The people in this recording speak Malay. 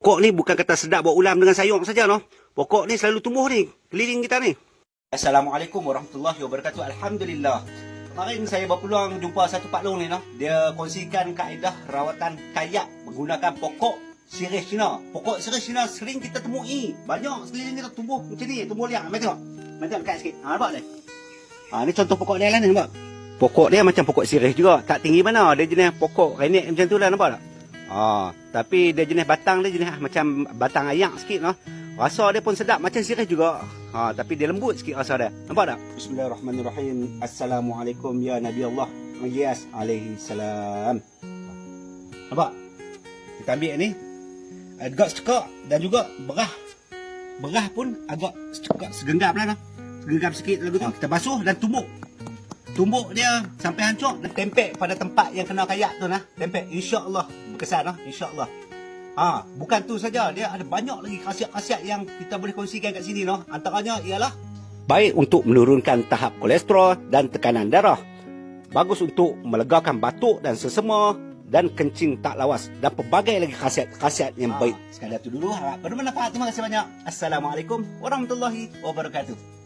Pokok ni bukan kata sedap buat ulam dengan sayur saja, no. Pokok ni selalu tumbuh ni, keliling kita ni. Assalamualaikum warahmatullahi wabarakatuh. Alhamdulillah. Kemarin saya berpeluang jumpa satu Pak Long ni, no. Dia kongsikan kaedah rawatan kayak menggunakan pokok sirih Cina. Pokok sirih Cina sering kita temui. Banyak sekeliling kita tumbuh macam ni, tumbuh liang. Mari tengok. Mari tengok dekat sikit. Nampak ni? Ni contoh pokok dia lah ni, nampak? Pokok dia macam pokok sirih juga. Tak tinggi mana. Dia jenis pokok renek macam tu lah, nampak tak? Tapi dia jenis batang dia jenis macam batang ayak sikit, no. Rasa dia pun sedap macam sirih juga. Tapi dia lembut sikit rasa dia. Nampak tak? Bismillahirrahmanirrahim. Assalamualaikum ya Nabi Allah. Yes, alaihi salam. Nampak? Kita ambil ni. Agak secekak dan juga berah. Berah pun agak secekak, segenggam lah, no. Segenggam sikit lagu tu. Kita basuh dan tumbuk. Tumbuk dia sampai hancur dan tempek pada tempat yang kena kayak tu, nah. Tempek, insya-Allah berkesan, nah. Insya-Allah. Bukan tu saja, dia ada banyak lagi khasiat-khasiat yang kita boleh kongsikan kat sini, noh. Antaranya ialah baik untuk menurunkan tahap kolesterol dan tekanan darah. Bagus untuk melegakan batuk dan sesama dan kencing tak lawas dan pelbagai lagi khasiat-khasiat yang baik. Sekadar tu dulu, harap bermanfaat. Terima kasih banyak. Assalamualaikum warahmatullahi wabarakatuh.